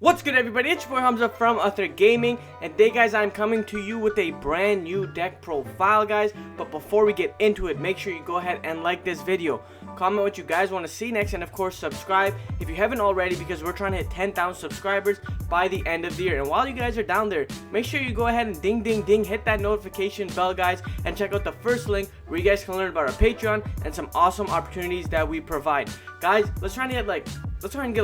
What's good, everybody? It's your boy Hamza from Ather Gaming, and today guys I'm coming to you with a brand new deck profile guys. But before we get into it, make sure you go ahead and like this video, comment what you guys want to see next, and of course subscribe if you haven't already, because we're trying to hit 10,000 subscribers by the end of the year. And while you guys are down there, make sure you go ahead and ding hit that notification bell guys, and check out the first link where you guys can learn about our Patreon and some awesome opportunities that we provide. Guys, let's try and get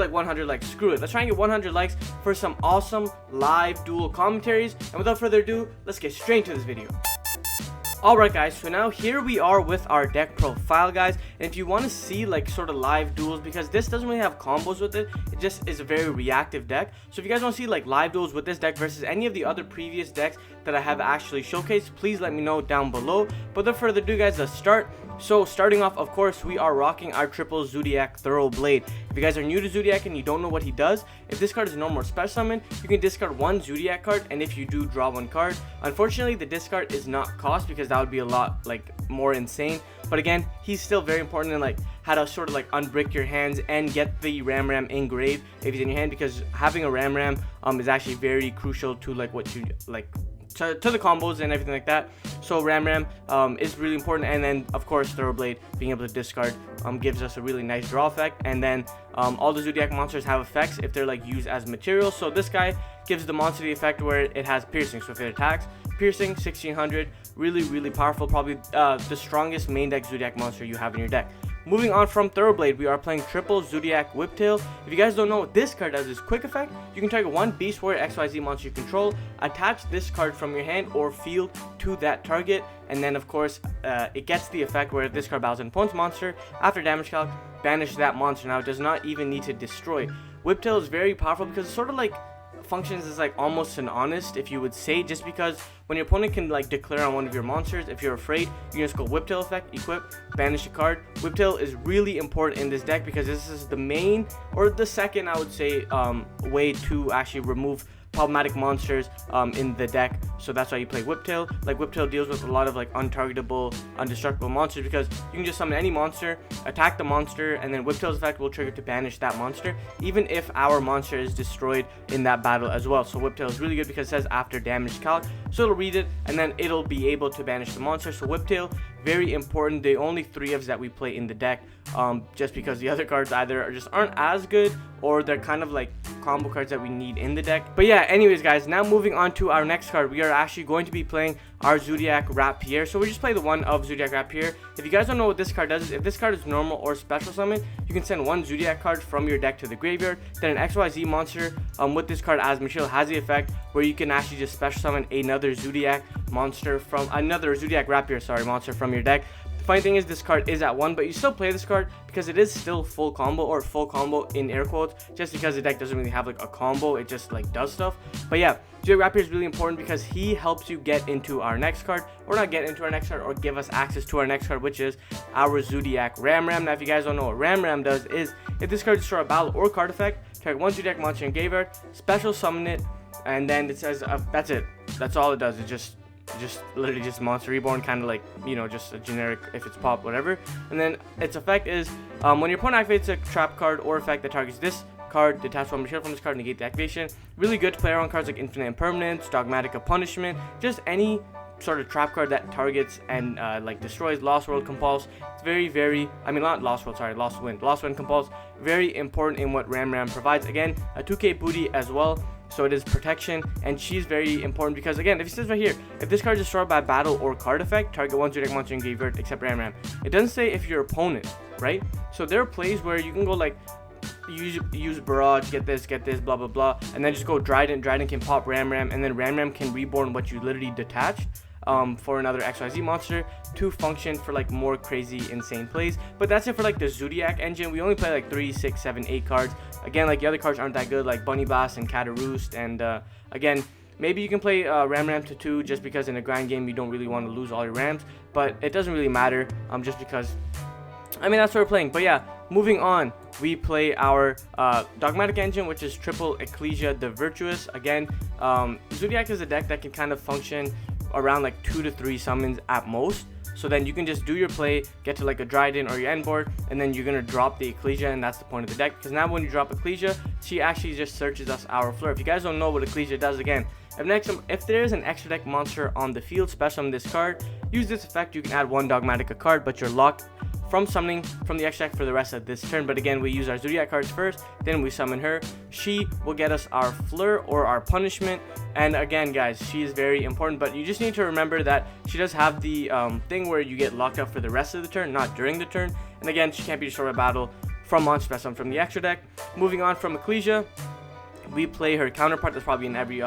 like 100 likes. Screw it, let's try and get 100 likes for some awesome live duel commentaries. And without further ado, let's get straight into this video. Alright guys, so now here we are with our deck profile guys, and if you want to see like sort of live duels, because this doesn't really have combos with it, it just is a very reactive deck. So if you guys want to see like live duels with this deck versus any of the other previous decks that I have actually showcased, please let me know down below. But without further ado guys, let's start. So starting off, of course, we are rocking our triple Zoodiac Blade. If you guys are new to Zoodiac and you don't know what he does, if this card is a normal or special summon, you can discard one Zoodiac card, and if you do, draw one card. Unfortunately, the discard is not cost, because that would be a lot like more insane. But again, he's still very important in like how to sort of like unbrick your hands and get the Ram engraved if he's in your hand, because having a Ram is actually very crucial to like what you like to the combos and everything like that. So Ram is really important. And then of course Blade being able to discard gives us a really nice draw effect. And then all the Zoodiac monsters have effects if they're like used as material. So this guy gives the monster the effect where it has piercing. So if it attacks, piercing 1600, really powerful, probably the strongest main deck Zoodiac monster you have in your deck. Moving on from Blade, we are playing triple Zoodiac Whiptail. If you guys don't know what this card does, is quick effect. You can target one Beast Warrior XYZ monster you control, attach this card from your hand or field to that target, and then of course it gets the effect where if this card battles an opponent's monster, after damage calc, banish that monster. Now it does not even need to destroy. Whiptail is very powerful because it's sort of like functions as like almost an honest, if you would say, just because when your opponent can like declare on one of your monsters, if you're afraid, you can just go Whiptail effect, equip, banish a card. Whiptail is really important in this deck because this is the main, or the second I would say, way to actually remove problematic monsters in the deck. So that's why you play Whiptail. Like Whiptail deals with a lot of like untargetable, undestructible monsters, because you can just summon any monster, attack the monster, and then Whiptail's effect will trigger to banish that monster, even if our monster is destroyed in that battle as well. So Whiptail is really good because it says after damage calc, so it'll read it and then it'll be able to banish the monster. So Whiptail, very important. The only 3 ofs that we play in the deck, just because the other cards either just aren't as good, or they're kind of like combo cards that we need in the deck. But yeah, anyways guys, now moving on to our next card, we are actually going to be playing our Zoodiac Rapier. So we just play the one of Zoodiac Rapier. If you guys don't know what this card does, if this card is normal or special summon, you can send one Zoodiac card from your deck to the graveyard. Then an XYZ monster with this card as material has the effect where you can actually just special summon another Zoodiac monster from another Zoodiac Rapier, monster from your deck. The funny thing is this card is at 1, but you still play this card because it is still full combo, or full combo in air quotes, just because the deck doesn't really have like a combo, it just like does stuff. But yeah, Zoodiac Rapier is really important because he helps you get into our next card, or not get into our next card, or give us access to our next card, which is our Zoodiac Ram. Now if you guys don't know what Ram does, is if this card destroys a battle or card effect, target one Zoodiac monster in graveyard, special summon it, and then it says that's it. That's all it does. It just literally just monster reborn, kind of like, you know, just a generic if it's pop, whatever. And then its effect is when your opponent activates a trap card or effect that targets this card, detach one material from this card, negate the activation. Really good to play around cards like Infinite Impermanence, Dogmatika Punishment, just any sort of trap card that targets and like destroys. Lost World Compulse. It's very I mean not Lost World, sorry, Lost Wind Compulse, very important in what Ram provides. Again, a 2k booty as well, so it is protection, and she's very important because again, if it says right here, if this card is destroyed by battle or card effect, target one Zoodiac monster in graveyard except Ram. It doesn't say if your opponent, right? So there are plays where you can go like use barrage, get this, blah blah blah, and then just go Dryden can pop Ram, and then Ram can reborn what you literally detached for another XYZ monster to function for like more crazy insane plays. But that's it for like the Zoodiac engine. We only play like 3, 6, 7, 8 cards. Again, like the other cards aren't that good, like Bunny Blast and Cataroost. And again, maybe you can play Ram to 2 just because in a grind game you don't really want to lose all your Rams, but it doesn't really matter just because, I mean, that's what we're playing. But yeah, moving on, we play our Dogmatic engine, which is triple Ecclesia the Virtuous. Again, Zoodiac is a deck that can kind of function around like 2 to 3 summons at most. So then you can just do your play, get to like a Dryden or your end board, and then you're going to drop the Ecclesia, and that's the point of the deck. Because now when you drop Ecclesia, she actually just searches us our Fleur. If you guys don't know what Ecclesia does, again, if there's an extra deck monster on the field, special on this card, use this effect, you can add 1 Dogmatika card, but you're locked from summoning from the extra deck for the rest of this turn. But again, we use our Zoodiac cards first, then we summon her. She will get us our Fleur or our punishment. And again, guys, she is very important, but you just need to remember that she does have the thing where you get locked up for the rest of the turn, not during the turn. And again, she can't be destroyed by battle from monster special from the extra deck. Moving on from Ecclesia, we play her counterpart that's probably in every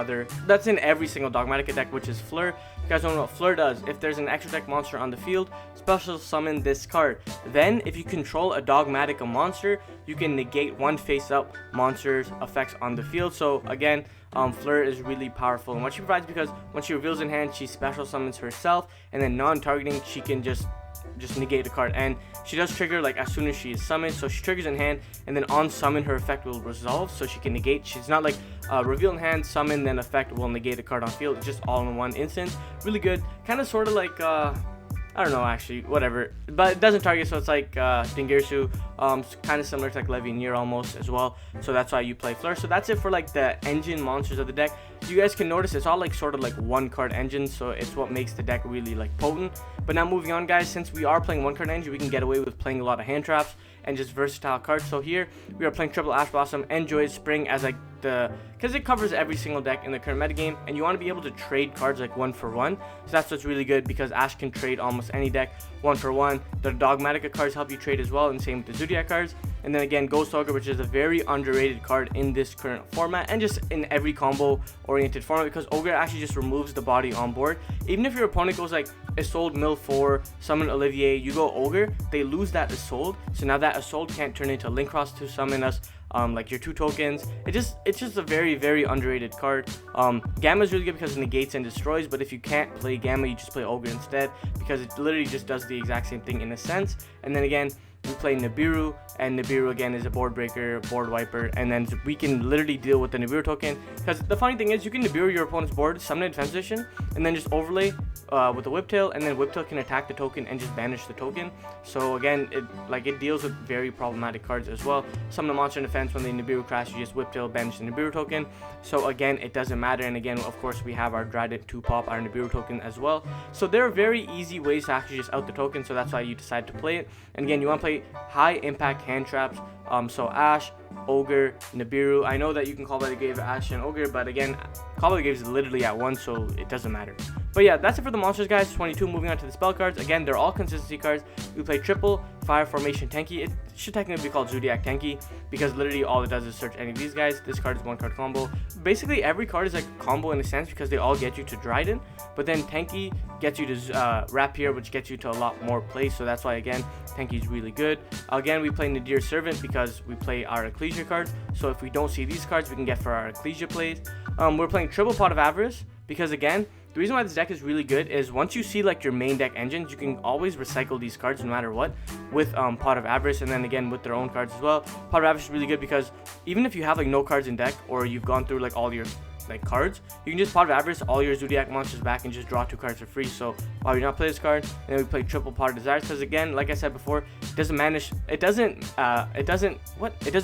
single Dogmatika deck, which is Fleur. You guys don't know what Fleur does. If there's an extra deck monster on the field, special summon this card. Then if you control a Dogmatika monster, you can negate 1 face up monster's effects on the field. So again, Fleur is really powerful and what she provides, because when she reveals in hand, she special summons herself, and then non-targeting, she can just negate a card, and she does trigger like as soon as she is summoned. So she triggers in hand, and then on summon her effect will resolve, so she can negate. She's not like reveal in hand, summon, then effect will negate a card on field. It's just all in one instance. Really good, kind of sort of like I don't know, actually, whatever, but it doesn't target, so it's like Dingirsu, kind of similar to like Levianeer almost as well. So that's why you play Fleur. So that's it for like the engine monsters of the deck. You guys can notice it's all like sort of like 1 card engine, so it's what makes the deck really like potent. But now moving on, guys, since we are playing 1 card engine, we can get away with playing a lot of hand traps and just versatile cards. So here we are playing triple Ash Blossom and Joyous Spring as like because it covers every single deck in the current metagame, and you want to be able to trade cards like 1 for 1. So that's what's really good, because Ash can trade almost any deck 1 for 1. The Dogmatika cards help you trade as well, and same with the Zoodiac cards. And then again, Ghost Ogre, which is a very underrated card in this current format and just in every combo oriented format, because Ogre actually just removes the body on board. Even if your opponent goes like Isolde Mill 4, summon Olivier, you go Ogre, they lose that Isolde, so now that Isolde can't turn into Link Cross to summon us like your 2 tokens. It's just a very, very underrated card. Gamma is really good because it negates and destroys, but if you can't play Gamma, you just play Ogre instead, because it literally just does the exact same thing in a sense. And then again, we play Nibiru, and Nibiru again is a board breaker, board wiper, and then we can literally deal with the Nibiru token, because the funny thing is you can Nibiru your opponent's board, summon a defense position, and then just overlay with the Whiptail, and then Whiptail can attack the token and just banish the token. So again, it deals with very problematic cards as well. Summon a monster in defense, when the Nibiru crash, you just Whiptail, banish the Nibiru token. So again, it doesn't matter. And again, of course, we have our Dryden 2 pop, our Nibiru token as well. So there are very easy ways to actually just out the token, so that's why you decide to play it. And again, you want to play high impact hand traps, so Ash, Ogre, Nibiru. I know that you can call by the grave Ash and Ogre, but again, call by the grave is literally at 1, so it doesn't matter. But yeah, that's it for the monsters, guys. 22. Moving on to the spell cards. Again, they're all consistency cards. We play triple Fire Formation Tenki. It should technically be called Zoodiac Tenki, because literally all it does is search any of these guys. This card is 1 card combo. Basically every card is like combo in a sense, because they all get you to Dryden, but then Tenki gets you to Rapier, which gets you to a lot more plays. So that's why again, Tenki is really good. Again, we play Nadir Servant because we play our Ecclesia cards. So if we don't see these cards, we can get for our Ecclesia plays. We're playing triple Pot of Avarice, because again, the reason why this deck is really good is once you see like your main deck engines, you can always recycle these cards no matter what with Pot of Avarice, and then again with their own cards as well. Pot of Avarice is really good because even if you have like no cards in deck, or you've gone through like all your like cards, you can just Pot of Avarice all your Zoodiac monsters back and just draw 2 cards for free. So why would you not play this card? And then we play triple Pot of Desires, because again, like I said before, it doesn't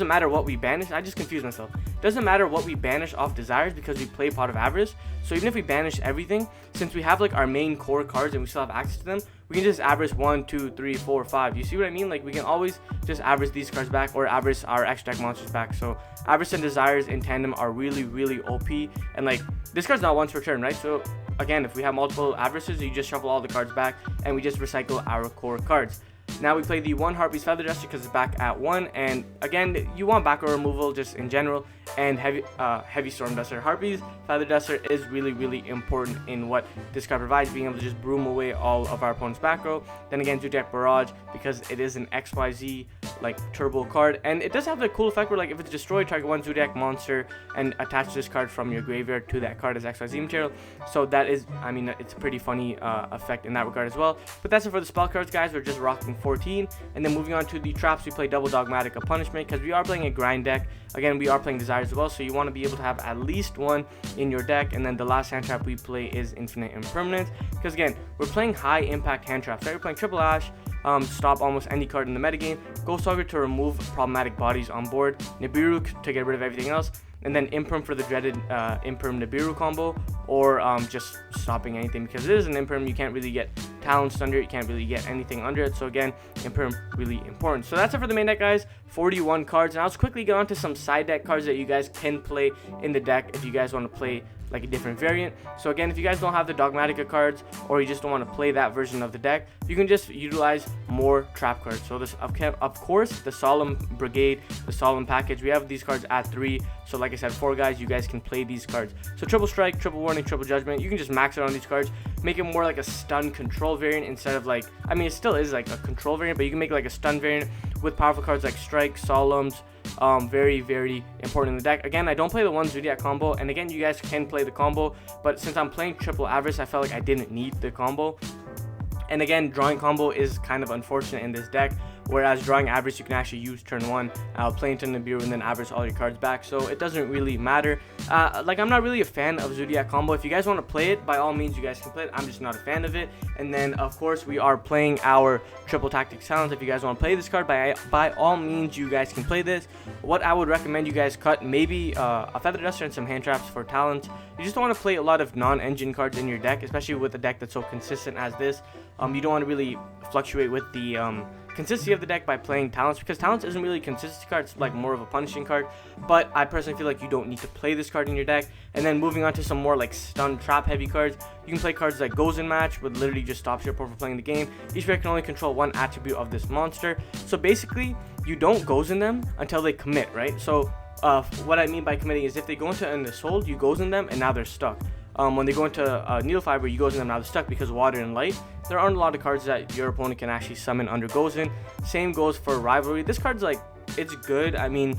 matter what we banish. I just confused myself. It doesn't matter what we banish off Desires, because we play Pot of Avarice. So even if we banish everything, since we have like our main core cards and we still have access to them, we can just Avarice 1, 2, 3, 4, 5. You see what I mean? Like we can always just Avarice these cards back, or Avarice our extra deck monsters back. So Avarice and Desires in tandem are really, really OP. And like this card's not once per turn, right? So again, if we have multiple Avarices, you just shuffle all the cards back and we just recycle our core cards. Now we play the 1 Harpy's Feather Duster because it's back at 1, and again, you want back row removal just in general, and heavy Storm Duster. Harpy's Feather Duster is really, really important in what this card provides, being able to just broom away all of our opponent's back row. Then again, Zoodiac Barrage, because it is an XYZ like turbo card, and it does have the cool effect where like if it's destroyed, target 1 Zoodiac monster and attach this card from your graveyard to that card as XYZ material. So that is, I mean, it's a pretty funny effect in that regard as well. But that's it for the spell cards, guys. We're just rocking 14. And then moving on to the traps, we play double Dogmatika Punishment because we are playing a grind deck. Again, we are playing Desire as well, so you want to be able to have at least one in your deck. And then the last hand trap we play is Infinite Impermanence because again, we're playing high impact hand traps. Right? We're playing Triple Ash, stop almost any card in the metagame, Ghost Augur to remove problematic bodies on board, Nibiru to get rid of everything else, and then Imperm for the dreaded Imperm Nibiru combo, or just stopping anything because it is an Imperm. You can't really get talents under it, you can't really get anything under it, so again, Imperm really important. So that's it for the main deck, guys. 41 cards. Now let's quickly get on to some side deck cards that you guys can play in the deck if you guys want to play like a different variant. So again, if you guys don't have the Dogmatika cards, or you just don't want to play that version of the deck, you can just utilize more trap cards. So this, of course, the Solemn Brigade, the Solemn Package, we have these cards at 3. So like I said, 4 guys, you guys can play these cards. So Triple Strike, Triple Warning, Triple Judgment, you can just max it on these cards, make it more like a stun control variant instead of like, I mean, it still is like a control variant, but you can make like a stun variant with powerful cards like Strike, Solemns. Very, very important in the deck. Again, I don't play the one Zoodiac combo, and again, you guys can play the combo, but since I'm playing triple Avarice, I felt like I didn't need the combo. And again, drawing combo is kind of unfortunate in this deck, whereas drawing Avarice you can actually use turn 1, play into Nibiru, and then Avarice all your cards back, so it doesn't really matter. Like, I'm not really a fan of Zoodiac combo. If you guys want to play it, by all means you guys can play it. I'm just not a fan of it. And then of course we are playing our triple Tactics Talents. If you guys want to play this card, by all means you guys can play this. What I would recommend you guys cut, maybe a Feather Duster and some hand traps for talents. You just don't want to play a lot of non-engine cards in your deck, especially with a deck that's so consistent as this. You don't want to really fluctuate with the consistency of the deck by playing talents, because talents isn't really a consistency card, it's like more of a punishing card. But I personally feel like you don't need to play this card in your deck. And then moving on to some more like stun trap heavy cards, you can play cards like Gozen Match, which literally just stops your opponent from playing the game. Each player can only control one attribute of this monster, so basically you don't Gozen them until they commit, right? So what I mean by committing is if they go into an assault, you Gozen them and now they're stuck. When they go into Needle Fiber, you Gozen them, now they're stuck because Water and Light. There aren't a lot of cards that your opponent can actually summon under Gozen. Same goes for Rivalry. This card's like, it's good. I mean,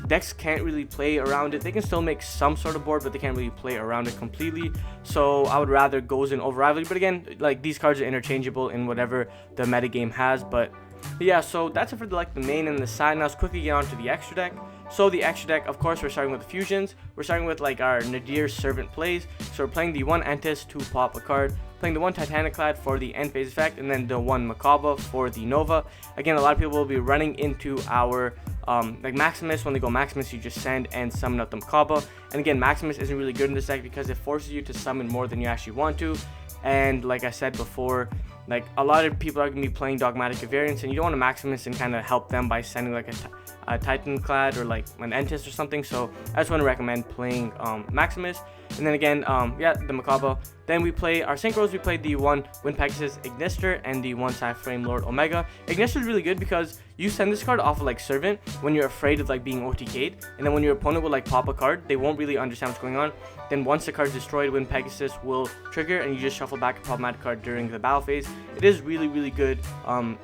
decks can't really play around it. They can still make some sort of board, but they can't really play around it completely. So I would rather Gozen over Rivalry. But again, like, these cards are interchangeable in whatever the metagame has. But yeah, so that's it for the main and the side. Now let's quickly get on to the extra deck. So the extra deck, of course, we're starting with the fusions. We're starting with like our Nadir Servant plays. So we're playing the one Entis to pop a card, playing the one Titaniclad for the end phase effect, and then the one Macabre for the Nova. Again, a lot of people will be running into our like Maximus. When they go Maximus, you just send and summon out the Macabre. And again, Maximus isn't really good in this deck because it forces you to summon more than you actually want to. And like I said before, like, a lot of people are going to be playing Dogmatika variants, and you don't want to Maximus and kind of help them by sending like a Titanclad or like an Entis or something. So I just want to recommend playing Maximus. And then again, yeah, the Macabre. Then we play our Synchros. We played the one Wind Pegasus Ignister and the one Cyframe Lord Omega. Ignister is really good because you send this card off of like Servant when you're afraid of like being OTK'd, and then when your opponent will like pop a card, they won't really understand what's going on. Then once the card is destroyed, Wind Pegasus will trigger, and you just shuffle back a problematic card during the battle phase. It is really, really good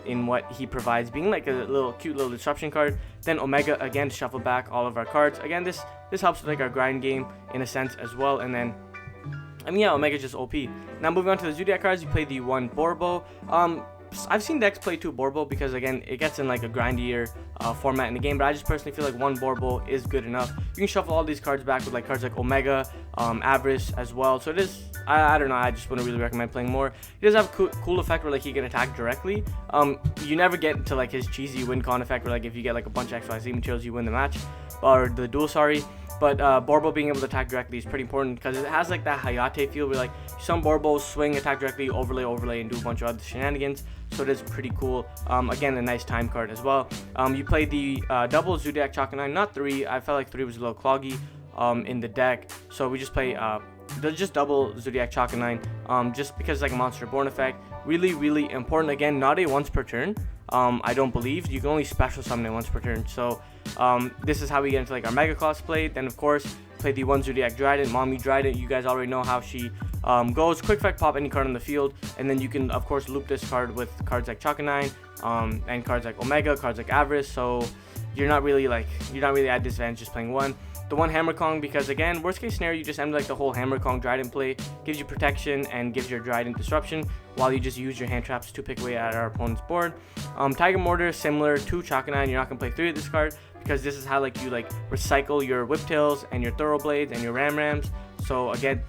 in what he provides, being like a little cute little disruption card. Then Omega, again, to shuffle back all of our cards. Again, this helps with like our grind game in a sense as well. And then, I mean, yeah, Omega's just OP. Now moving on to the Zoodiac cards, you play the one Borbo. I've seen decks play two Borbo because, again, it gets in like a grindier format in the game, but I just personally feel like one Borbo is good enough. You can shuffle all these cards back with like cards like Omega, Avarice as well. So it is, I don't know, I just wouldn't really recommend playing more. He does have a cool effect where like he can attack directly. You never get into like his cheesy win con effect where like if you get like a bunch of XYZ materials, you win the match, or the duel, sorry. But Borbo being able to attack directly is pretty important because it has like that Hayate feel where like some Borbos swing, attack directly, overlay, and do a bunch of other shenanigans. So it is pretty cool. Again, a nice time card as well. You play the double Zoodiac Chaka 9, not 3. I felt like 3 was a little cloggy in the deck. So we just play just double Zoodiac Chaka 9 just because it's like a Monster Born effect. Really, really important. Again, not a once per turn. I don't believe. You can only special summon it once per turn. So this is how we get into like our Mega Class play. Then of course play the one Zoodiac Dryden, Mommy Dryden. You guys already know how she goes. Quick effect, pop any card on the field, and then you can of course loop this card with cards like Chaka 9 and cards like Omega, cards like Avarice. So you're not really at disadvantage just playing one. the one Hammer Kong, because again, worst case scenario, you just end like the whole Hammer Kong Dryden play, gives you protection and gives your Dryden disruption while you just use your hand traps to pick away at our opponent's board. Tiger Mortar, similar to Chakanine, you're not gonna play 3 of this card because this is how like you like recycle your Whiptails and your Thoroughblades and your Rams. So again,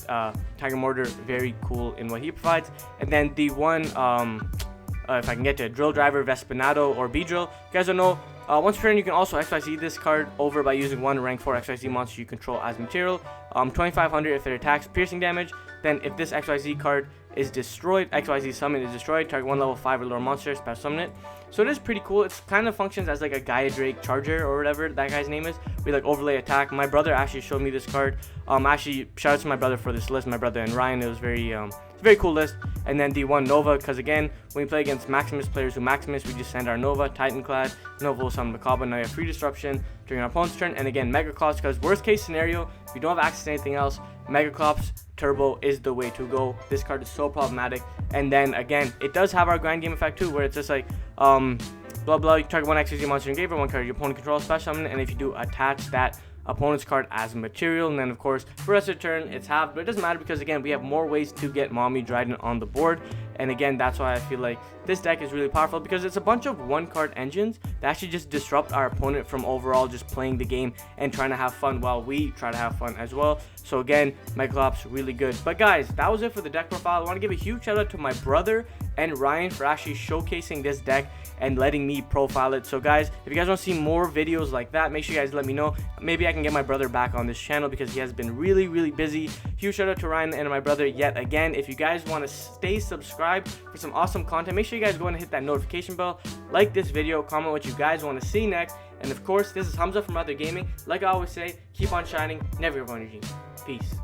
Tiger Mortar, very cool in what he provides. And then the one, if I can get to Drill Driver, Vespinato, or Beedrill, you guys don't know. Once per turn, you can also XYZ this card over by using one rank 4 XYZ monster you control as material. 2500 if it attacks, piercing damage. Then if this XYZ card is destroyed, XYZ summon is destroyed, target 1 level 5 or lower monster, special summon it. So it is pretty cool. It kind of functions as like a Gaia Drake Charger or whatever that guy's name is. We like overlay attack. My brother actually showed me this card. Actually, shout out to my brother for this list. My brother and Ryan. It was very cool list. And then the one Nova, because again, when we play against Maximus players who Maximus, we just send our Nova, Titanclad, Nova will summon Macabre, now you have free disruption during our opponent's turn. And again, Mega Clops, because worst case scenario, if you don't have access to anything else, Mega Clops Turbo is the way to go. This card is so problematic. And then again, it does have our grind game effect too, where it's just like blah blah, you target 1 XYZ monster in game or 1 card your opponent controls, special summon, and if you do, attach that opponent's card as material. And then of course for rest of the turn it's halved, but it doesn't matter because again, we have more ways to get Mommy Dryden on the board. And again, that's why I feel like this deck is really powerful, because it's a bunch of 1-card engines that actually just disrupt our opponent from overall just playing the game and trying to have fun while we try to have fun as well. So again, Megalops really good. But guys, that was it for the deck profile. I want to give a huge shout out to my brother and Ryan for actually showcasing this deck and letting me profile it. So guys, if you guys want to see more videos like that, make sure you guys let me know. Maybe I can get my brother back on this channel because he has been really busy. Huge shout out to Ryan and my brother yet again. If you guys want to stay subscribed for some awesome content, make sure you guys go and hit that notification bell, like this video, comment what you guys want to see next, and of course, this is Hamza from Ather Gaming. Like I always say, keep on shining, never give up on your dreams. Peace.